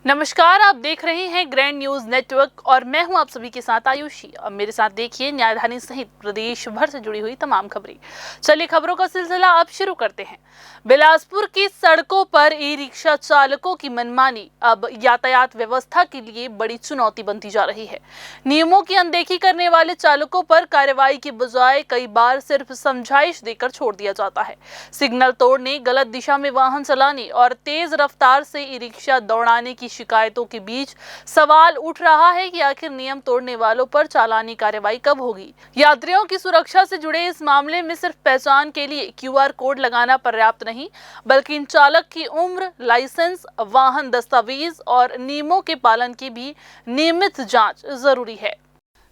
नमस्कार, आप देख रहे हैं ग्रैंड न्यूज नेटवर्क और मैं हूं आप सभी के साथ आयुषी। अब मेरे साथ देखिए न्यायधानी सहित प्रदेश भर से जुड़ी हुई तमाम खबरें। चलिए खबरों का सिलसिला अब शुरू करते हैं। बिलासपुर की सड़कों पर ई रिक्शा चालकों की मनमानी अब यातायात व्यवस्था के लिए बड़ी चुनौती बनती जा रही है। नियमों की अनदेखी करने वाले चालकों पर कार्रवाई के बजाय कई बार सिर्फ समझाइश देकर छोड़ दिया जाता है। सिग्नल तोड़ने, गलत दिशा में वाहन चलाने और तेज रफ्तार से ई रिक्शा दौड़ाने की शिकायतों के बीच सवाल उठ रहा है कि आखिर नियम तोड़ने वालों पर चालानी कार्रवाई कब होगी। यात्रियों की सुरक्षा से जुड़े इस मामले में सिर्फ पहचान के लिए QR कोड लगाना पर्याप्त नहीं, बल्कि इन चालक की उम्र, लाइसेंस, वाहन दस्तावेज और नियमों के पालन की भी नियमित जांच जरूरी है।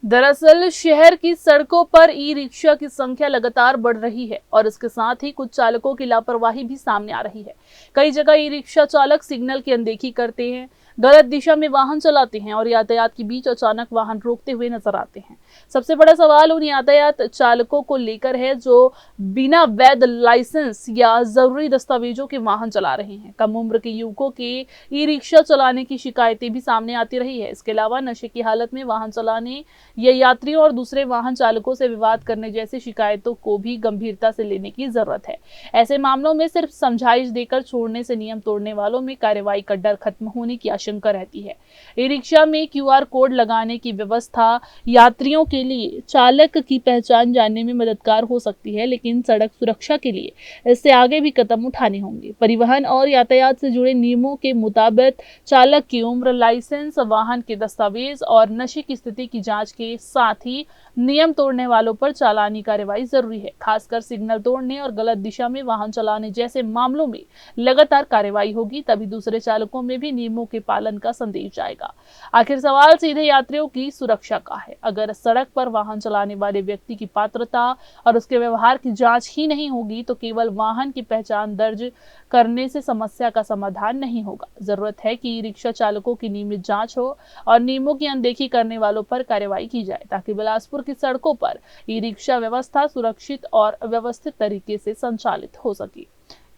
दरअसल शहर की सड़कों पर ई रिक्शा की संख्या लगातार बढ़ रही है और इसके साथ ही कुछ चालकों की लापरवाही भी सामने आ रही है। कई जगह ई रिक्शा चालक सिग्नल की अनदेखी करते हैं, गलत दिशा में वाहन चलाते हैं और यातायात के बीच अचानक वाहन रोकते हुए नजर आते हैं। सबसे बड़ा सवाल उन यातायात चालकों को लेकर है जो बिना वैध लाइसेंस या जरूरी दस्तावेजों के वाहन चला रहे हैं। कम उम्र के युवकों के ई रिक्शा चलाने की शिकायतें भी सामने आती रही है। इसके अलावा नशे की हालत में वाहन चलाने या यात्रियों और दूसरे वाहन चालकों से विवाद करने जैसी शिकायतों को भी गंभीरता से लेने की जरूरत है। ऐसे मामलों में सिर्फ समझाइश देकर छोड़ने से नियम तोड़ने वालों में कार्रवाई का डर खत्म होने की आशंका रहती है। ई रिक्शा में QR कोड लगाने की व्यवस्था यात्रियों के लिए चालक की पहचान जानने में मददगार हो सकती है, लेकिन सड़क सुरक्षा के लिए इससे आगे भी कदम उठाने होंगे। परिवहन और यातायात से जुड़े नियमों के मुताबिक चालक की उम्र, लाइसेंस, वाहन के दस्तावेज और नशे की स्थिति की जांच के साथ ही नियम तोड़ने वालों पर चालानी कार्रवाई जरूरी है। खासकर सिग्नल तोड़ने और गलत दिशा में वाहन चलाने जैसे मामलों में लगातार कार्रवाई होगी, तभी दूसरे चालकों में भी नियमों के पालन का संदेश जाएगा। आखिर सवाल सीधे यात्रियों की सुरक्षा का है। अगर सड़क पर वाहन चलाने वाले व्यक्ति की पात्रता और उसके व्यवहार की जांच ही नहीं होगी तो केवल वाहन की पहचान दर्ज करने से समस्या का समाधान नहीं होगा। जरूरत है कि रिक्शा चालकों की नियमित जांच हो और नियमों की अनदेखी करने वालों पर कार्रवाई की जाए, ताकि बिलासपुर की सड़कों पर ई रिक्शा व्यवस्था सुरक्षित और व्यवस्थित तरीके से संचालित हो सके।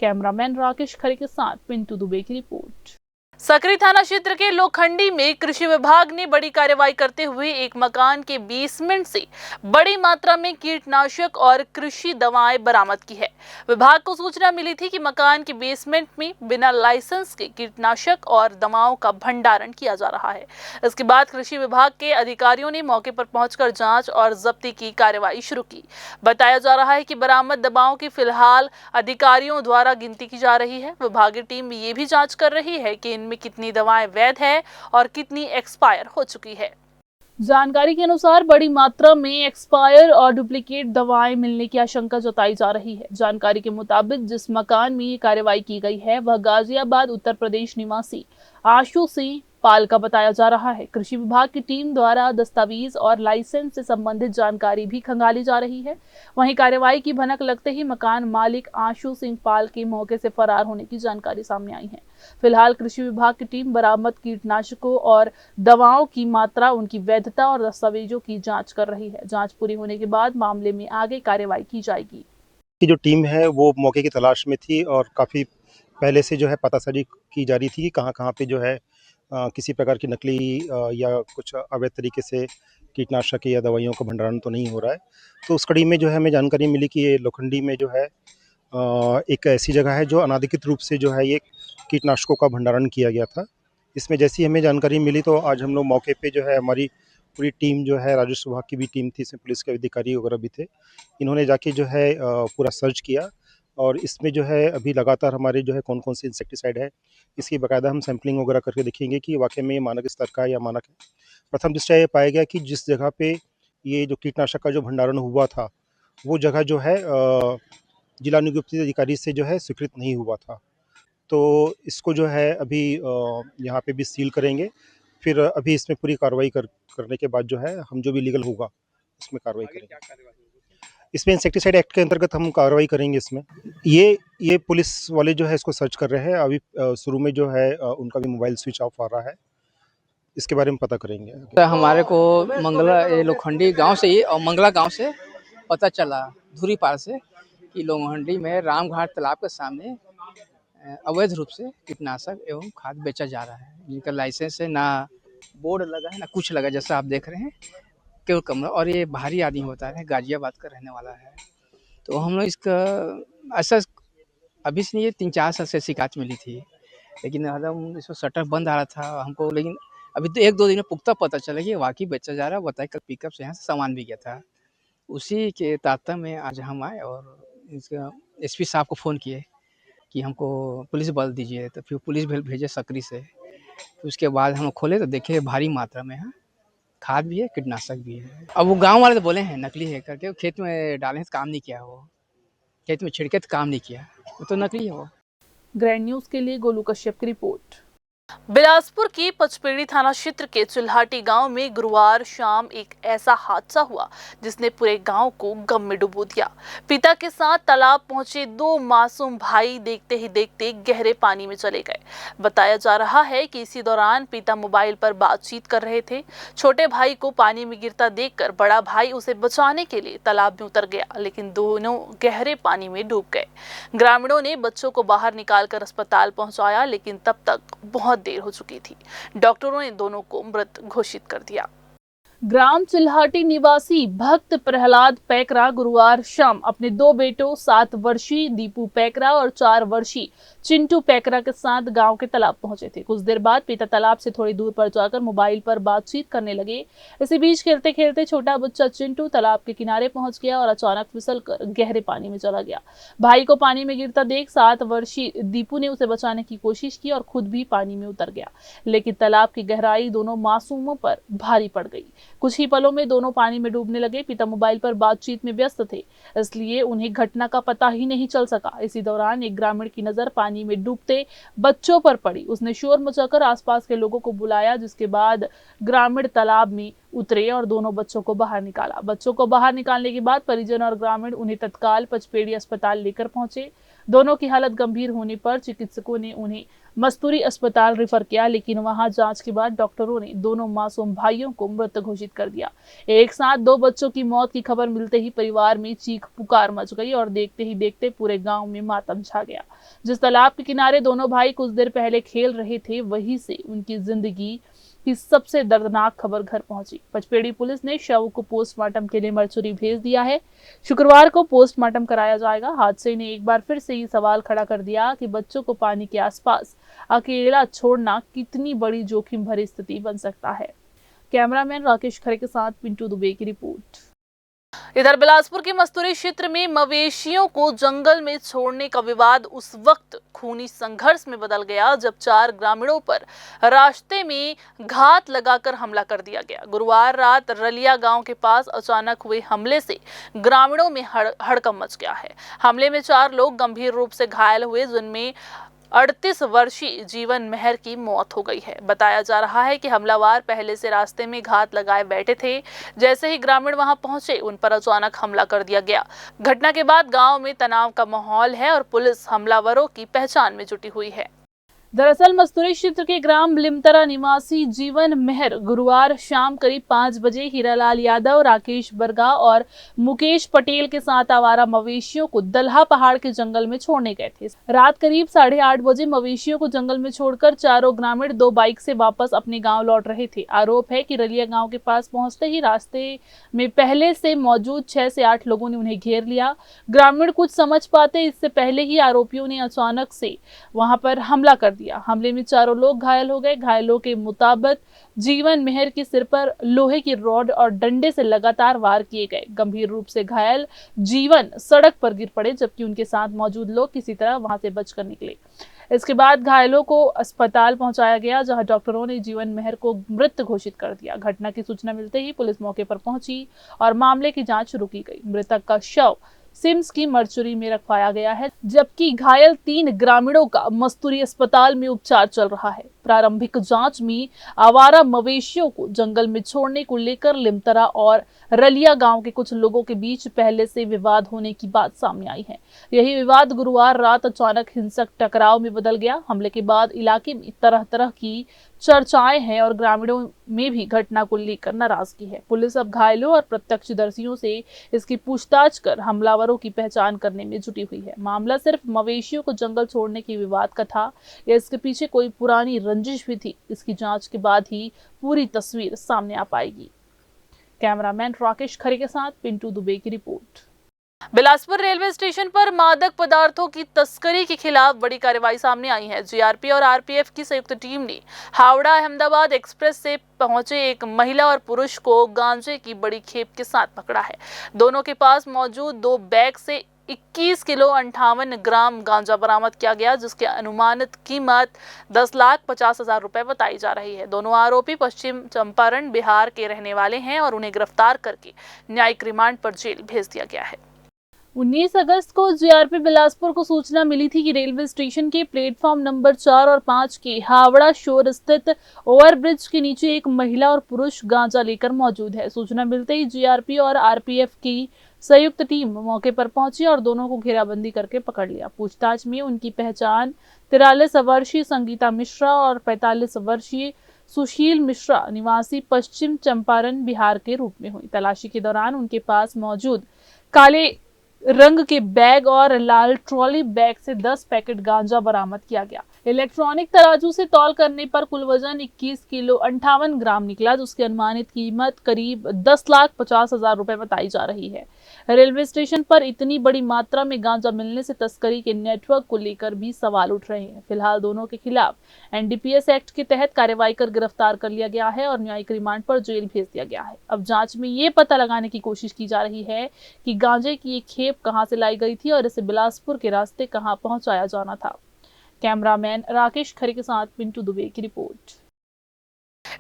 कैमरामैन राकेश खरे के साथ पिंटू दुबे की रिपोर्ट। सकरी थाना क्षेत्र के लोखंडी में कृषि विभाग ने बड़ी कार्रवाई करते हुए एक मकान के बेसमेंट से बड़ी मात्रा में कीटनाशक और कृषि दवाएं बरामद की है। विभाग को सूचना मिली थी कि मकान के बेसमेंट में बिना लाइसेंस के कीटनाशक और दवाओं का भंडारण किया जा रहा है। इसके बाद कृषि विभाग के अधिकारियों ने मौके पर पहुंचकर जांच और जब्ती की कार्रवाई शुरू की। बताया जा रहा है कि बरामद दवाओं की फिलहाल अधिकारियों द्वारा गिनती की जा रही है। विभागीय टीम ये भी जांच कर रही है कि में कितनी दवाएं वैध है और कितनी एक्सपायर हो चुकी है। जानकारी के अनुसार बड़ी मात्रा में एक्सपायर और डुप्लीकेट दवाएं मिलने की आशंका जताई जा रही है। जानकारी के मुताबिक जिस मकान में ये कार्रवाई की गई है वह गाजियाबाद उत्तर प्रदेश निवासी आशु सिंह पाल का बताया जा रहा है। कृषि विभाग की टीम द्वारा दस्तावेज और लाइसेंस से संबंधित जानकारी भी खंगाली जा रही है। वहीं कार्रवाई की भनक लगते ही मकान मालिक आशु सिंह पाल के मौके से फरार होने की जानकारी सामने आई है। फिलहाल कृषि विभाग की टीम बरामद कीटनाशकों और दवाओं की मात्रा, उनकी वैधता और दस्तावेजों की जांच कर रही है। जांच पूरी होने के बाद मामले में आगे कार्रवाई की जाएगी। की जो टीम है वो मौके की तलाश में थी और काफ़ी पहले से जो है पतासाजी की जा रही थी कि कहाँ-कहाँ पे जो है किसी प्रकार की नकली या कुछ अवैध तरीके से कीटनाशक या दवाइयों का भंडारण तो नहीं हो रहा है। तो उस कड़ी में जो है हमें जानकारी मिली कि ये लोखंडी में जो है एक ऐसी जगह है जो अनाधिकृत रूप से जो है ये कीटनाशकों का भंडारण किया गया था। इसमें जैसी हमें जानकारी मिली तो आज हम लोग मौके पे जो है हमारी पूरी टीम जो है राजस्व विभाग की भी टीम थी, इसमें पुलिस के अधिकारी वगैरह भी थे। इन्होंने जाके जो है पूरा सर्च किया और इसमें जो है अभी लगातार हमारे जो है कौन-कौन से इंसेक्टिसाइड है, इसकी बाकायदा हम सैंपलिंग वगैरह करके देखेंगे कि वाक़ई में ये मानक स्तर का है या मानक है। प्रथम दृष्टया ये पाया गया कि जिस जगह पे ये जो कीटनाशक का जो भंडारण हुआ था, वो जगह जो है जिला नियुक्ति अधिकारी से जो है स्वीकृत नहीं हुआ था। तो इसको जो है अभी यहाँ पे भी सील करेंगे। फिर अभी इसमें पूरी कार्रवाई करने के बाद जो है हम जो भी लीगल होगा उसमें कार्रवाई करेंगे। इसमें इंसेक्टिसाइड एक्ट के अंतर्गत हम कार्रवाई करेंगे इसमें। ये पुलिस वाले जो है इसको सर्च कर रहे हैं। अभी शुरू में जो है उनका भी मोबाइल स्विच ऑफ आ रहा है। इसके बारे में पता करेंगे। तो हमारे को मंगला लोखंडी गांव से ही और मंगला गांव से पता चला धुरी पार से कि लोखंडी में रामघाट तालाब के सामने अवैध रूप से कीटनाशक एवं खाद बेचा जा रहा है, जिनका लाइसेंस है, ना बोर्ड लगा है, ना कुछ लगा, जैसा आप देख रहे हैं, केवल कमरा। और ये बाहरी आदमी होता है, गाजियाबाद का रहने वाला है। तो हम लोग इसका ऐसा अभी से नहीं, ये 3-4 साल से शिकायत मिली थी, लेकिन एकदम इसमें शटर बंद आ रहा था हमको। लेकिन अभी तो 1-2 दिन में पुख्ता पता चला कि वाक़ई बेचा जा रहा है। बताइए, कल पिकअप से यहाँ से सामान भी गया था। उसी के तारतम्य में आज हम आए और इसका एसपी साहब को फ़ोन किए कि हमको पुलिस बल दीजिए, तो फिर पुलिस भेजे सकरी से। फिर उसके बाद हम खोले तो देखे भारी मात्रा में यहाँ खाद भी है, कीटनाशक भी है। अब वो गाँव वाले तो बोले हैं नकली है करके, खेत में डाले हैं तो काम नहीं किया वो, खेत में छिड़के तो काम नहीं किया, वो तो नकली है वो। ग्रैंड न्यूज के लिए गोलू कश्यप की रिपोर्ट। बिलासपुर की पचपेड़ी थाना क्षेत्र के चिल्हाटी गांव में गुरुवार शाम एक ऐसा हादसा हुआ जिसने पूरे गांव को गम में डुबो दिया। पिता के साथ तालाब पहुंचे 2 मासूम भाई देखते ही देखते गहरे पानी में चले गए। बताया जा रहा है कि इसी दौरान पिता मोबाइल पर बातचीत कर रहे थे। छोटे भाई को पानी में गिरता देखकर बड़ा भाई उसे बचाने के लिए तालाब में उतर गया, लेकिन दोनों गहरे पानी में डूब गए। ग्रामीणों ने बच्चों को बाहर निकालकर अस्पताल पहुंचाया, लेकिन तब तक बहुत देर हो चुकी थी। डॉक्टरों ने दोनों को मृत घोषित कर दिया। ग्राम चिल्हाटी निवासी भक्त प्रहलाद पैकरा गुरुवार शाम अपने 2 बेटों 7 वर्षीय दीपू पैकरा और 4 वर्षीय चिंटू पैकरा के साथ गांव के तालाब पहुंचे थे। कुछ देर बाद पिता तालाब से थोड़ी दूर पर जाकर मोबाइल पर बातचीत करने लगे। इसी बीच खेलते खेलते छोटा बच्चा चिंटू तालाब के किनारे पहुंच गया और अचानक फिसलकर गहरे पानी में चला गया। भाई को पानी में गिरता देख 7 वर्षीय दीपू ने उसे बचाने की कोशिश की और खुद भी पानी में उतर गया, लेकिन तालाब की गहराई दोनों मासूमों पर भारी पड़ गई। कुछ ही पलों में दोनों पानी में डूबने लगे। पिता मोबाइल पर बातचीत में व्यस्त थे, इसलिए उन्हें घटना का पता ही नहीं चल सका। इसी दौरान एक ग्रामीण की नजर पानी में डूबते बच्चों पर पड़ी। उसने शोर मचाकर आसपास के लोगों को बुलाया, जिसके बाद ग्रामीण तालाब में उतरे और दोनों बच्चों को बाहर निकाला। बच्चों को बाहर निकालने के बाद परिजन और ग्रामीण उन्हें तत्काल पचपेड़ी अस्पताल लेकर पहुंचे। दोनों की हालत गंभीर होने पर चिकित्सकों ने उन्हें मस्तूरी अस्पताल रेफर किया, लेकिन वहां जांच के बाद डॉक्टरों ने दोनों मासूम भाइयों को मृत घोषित कर दिया। एक साथ 2 बच्चों की मौत की खबर मिलते ही परिवार में चीख पुकार मच गई और देखते ही देखते पूरे गांव में मातम छा गया। जिस तालाब के किनारे दोनों भाई कुछ देर पहले खेल रहे थे, वहीं से उनकी जिंदगी की सबसे दर्दनाक खबर घर पहुंची। पचपेड़ी पुलिस ने शव को पोस्टमार्टम के लिए मरचुरी भेज दिया है। शुक्रवार को पोस्टमार्टम कराया जाएगा। हादसे ने एक बार फिर से ये सवाल खड़ा कर दिया कि बच्चों को पानी के आसपास अकेला छोड़ना कितनी बड़ी जोखिम भरी स्थिति बन सकता है। कैमरामैन राकेश खरे के साथ पिंटू दुबे की रिपोर्ट। इधर बिलासपुर के मस्तूरी क्षेत्र में मवेशियों को जंगल में छोड़ने का विवाद उस वक्त खूनी संघर्ष में बदल गया जब 4 ग्रामीणों पर रास्ते में घात लगाकर हमला कर दिया गया। गुरुवार रात रलिया गांव के पास अचानक हुए हमले से ग्रामीणों में हड़कंप मच गया है। हमले में 4 लोग गंभीर रूप से घायल हुए, जिनमें 38 वर्षीय जीवन मेहर की मौत हो गई है। बताया जा रहा है कि हमलावर पहले से रास्ते में घात लगाए बैठे थे। जैसे ही ग्रामीण वहां पहुंचे, उन पर अचानक हमला कर दिया गया। घटना के बाद गांव में तनाव का माहौल है और पुलिस हमलावरों की पहचान में जुटी हुई है। दरअसल मस्तूरी क्षेत्र के ग्राम लिमतरा निवासी जीवन मेहर गुरुवार शाम करीब 5 बजे हीरालाल यादव, राकेश बरगा और मुकेश पटेल के साथ आवारा मवेशियों को दल्हा पहाड़ के जंगल में छोड़ने गए थे। रात करीब 8:30 बजे मवेशियों को जंगल में छोड़कर चारों ग्रामीण 2 बाइक से वापस अपने गांव लौट रहे थे। आरोप है कि रलिया गांव के पास पहुंचते ही रास्ते में पहले से मौजूद 6 से 8 लोगों ने उन्हें घेर लिया। ग्रामीण कुछ समझ पाते इससे पहले ही आरोपियों ने अचानक से वहां पर हमला कर दिया। हमले में 4 लोग घायल हो गए। घायलों के मुताबिक जीवन मेहर के सिर पर लोहे की रॉड और डंडे से लगातार वार किए गए। गंभीर रूप से घायल जीवन सड़क पर गिर पड़े, जबकि उनके साथ मौजूद लोग किसी तरह वहां से बचकर निकले। इसके बाद घायलों को अस्पताल पहुंचाया गया, जहां डॉक्टरों ने जीवन मेहर को मृत घोषित कर दिया। घटना की सूचना मिलते ही पुलिस मौके पर पहुंची और मामले की जांच शुरू की गई। मृतक का शव सिम्स की मरचुरी में रखवाया गया है, जबकि घायल 3 ग्रामीणों का मस्तूरी अस्पताल में उपचार चल रहा है। प्रारंभिक जांच में आवारा मवेशियों को जंगल में छोड़ने को लेकर लिमतरा और रलिया गांव के कुछ लोगों के बीच पहले से विवाद होने की बात सामने आई है। यही विवाद गुरुवार रात अचानक हिंसक टकराव में बदल गया। हमले के बाद इलाके में तरह तरह की चर्चाएं हैं और ग्रामीणों में भी घटना को लेकर नाराजगी है। पुलिस अब घायलों और प्रत्यक्षदर्शियों से इसकी पूछताछ कर हमलावरों की पहचान करने में जुटी हुई है। मामला सिर्फ मवेशियों को जंगल छोड़ने की विवाद का था या इसके पीछे कोई पुरानी रंजिश भी थी, इसकी जांच के बाद ही पूरी तस्वीर सामने आ पाएगी। कैमरामैन राकेश खरे के साथ पिंटू दुबे की रिपोर्ट। बिलासपुर रेलवे स्टेशन पर मादक पदार्थों की तस्करी के खिलाफ बड़ी कार्रवाई सामने आई है। जीआरपी और आरपीएफ की संयुक्त टीम ने हावड़ा अहमदाबाद एक्सप्रेस से पहुंचे एक महिला और पुरुष को गांजे की बड़ी खेप के साथ पकड़ा है। दोनों के पास मौजूद 2 बैग से 21 किलो 58 ग्राम गांजा बरामद किया गया, जिसकी अनुमानित कीमत 10,50,000 रुपए बताई जा रही है। दोनों आरोपी पश्चिम चंपारण बिहार के रहने वाले हैं और उन्हें गिरफ्तार करके न्यायिक रिमांड पर जेल भेज दिया गया है। 19 अगस्त को जीआरपी बिलासपुर को सूचना मिली थी कि रेलवे स्टेशन के प्लेटफॉर्म नंबर 4 और 5 के हावड़ा शोर स्थित ओवरब्रिज के नीचे एक महिला और पुरुष गांजा लेकर मौजूद है। सूचना मिलते ही जीआरपी और आरपीएफ की संयुक्त टीम मौके पर पहुंची और दोनों को घेराबंदी करके पकड़ लिया। पूछताछ में उनकी पहचान 43 वर्षीय संगीता मिश्रा और 45 वर्षीय सुशील मिश्रा निवासी पश्चिम चंपारण बिहार के रूप में हुई। तलाशी के दौरान उनके पास मौजूद काले रंग के बैग और लाल ट्रॉली बैग से 10 पैकेट गांजा बरामद किया गया। इलेक्ट्रॉनिक तराजू से तौल करने पर कुल वजन 21 किलो 58 ग्राम निकला, जिसकी अनुमानित कीमत करीब 10,50,000 रुपए बताई जा रही है। रेलवे स्टेशन पर इतनी बड़ी मात्रा में गांजा मिलने से तस्करी के नेटवर्क को लेकर भी सवाल उठ रहे हैं। फिलहाल दोनों के खिलाफ एनडीपीएस एक्ट के तहत कार्रवाई कर गिरफ्तार कर लिया गया है और न्यायिक रिमांड पर जेल भेज दिया गया है। अब जांच में ये पता लगाने की कोशिश की जा रही है कि गांजे की ये खेप कहां से लाई गई थी और इसे बिलासपुर के रास्ते कहां पहुंचाया जाना था। कैमरामैन राकेश खरे के साथ पिंटू दुबे की रिपोर्ट।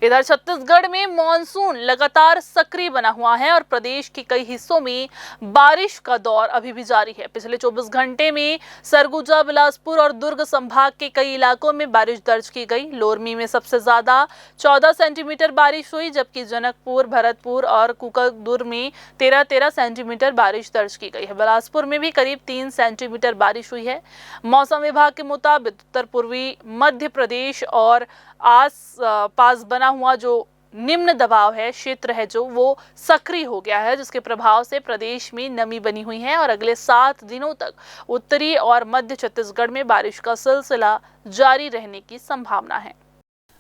इधर छत्तीसगढ़ में मॉनसून लगातार सक्रिय बना हुआ है और प्रदेश के कई हिस्सों में बारिश का दौर अभी भी जारी है। पिछले 24 घंटे में सरगुजा, बिलासपुर और दुर्ग संभाग के कई इलाकों में बारिश दर्ज की गई। लोरमी में सबसे ज्यादा 14 सेंटीमीटर बारिश हुई, जबकि जनकपुर, भरतपुर और कुकरदुर में 13-13 सेंटीमीटर बारिश दर्ज की गई है। बिलासपुर में भी करीब 3 सेंटीमीटर बारिश हुई है। मौसम विभाग के मुताबिक उत्तर पूर्वी मध्य प्रदेश और आस पास बना हुआ जो निम्न दबाव है क्षेत्र है जो वो सक्रिय हो गया है, जिसके प्रभाव से प्रदेश में नमी बनी हुई है और अगले 7 दिनों तक उत्तरी और मध्य छत्तीसगढ़ में बारिश का सिलसिला जारी रहने की संभावना है।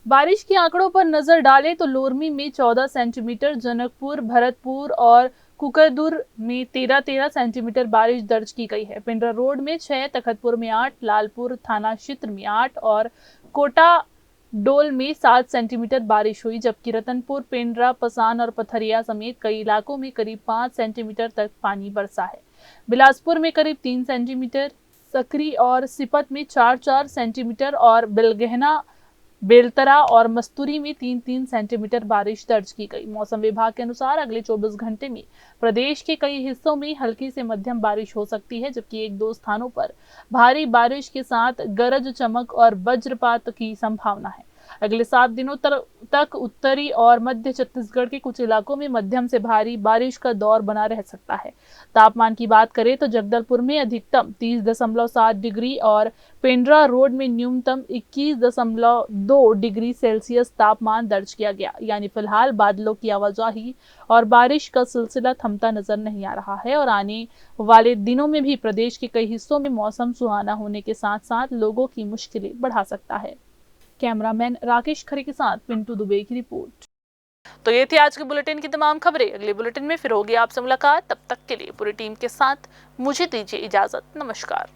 बारिश के आंकड़ों पर नजर डालें तो लोरमी में 14 सेंटीमीटर, जनकपुर, भरतपुर और कुकरदुर में 13-13 सेंटीमीटर बारिश दर्ज की गई है। पिंडरा रोड में 6, तखतपुर में 8, लालपुर थाना क्षेत्र में 8 और कोटा डोल में 7 सेंटीमीटर बारिश हुई, जबकि रतनपुर, पेंड्रा, पसान और पथरिया समेत कई इलाकों में करीब 5 सेंटीमीटर तक पानी बरसा है। बिलासपुर में करीब 3 सेंटीमीटर, सकरी और सिपत में 4-4 सेंटीमीटर और बिलगहना, बेलतरा और मस्तूरी में 3-3 सेंटीमीटर बारिश दर्ज की गई। मौसम विभाग के अनुसार अगले 24 घंटे में प्रदेश के कई हिस्सों में हल्की से मध्यम बारिश हो सकती है, जबकि 1-2 स्थानों पर भारी बारिश के साथ गरज चमक और वज्रपात की संभावना है। अगले 7 दिनों तक उत्तरी और मध्य छत्तीसगढ़ के कुछ इलाकों में मध्यम से भारी बारिश का दौर बना रह सकता है। तापमान की बात करें तो जगदलपुर में अधिकतम 30.7 डिग्री और पेंड्रा रोड में न्यूनतम 21.2 डिग्री सेल्सियस तापमान दर्ज किया गया। यानी फिलहाल बादलों की आवाजाही और बारिश का सिलसिला थमता नजर नहीं आ रहा है और आने वाले दिनों में भी प्रदेश के कई हिस्सों में मौसम सुहाना होने के साथ साथ लोगों की मुश्किलें बढ़ा सकता है। कैमरामैन राकेश खरे के साथ पिंटू दुबे की रिपोर्ट। तो ये थी आज के बुलेटिन की तमाम खबरें। अगले बुलेटिन में फिर होगी आपसे मुलाकात। तब तक के लिए पूरी टीम के साथ मुझे दीजिए इजाजत। नमस्कार।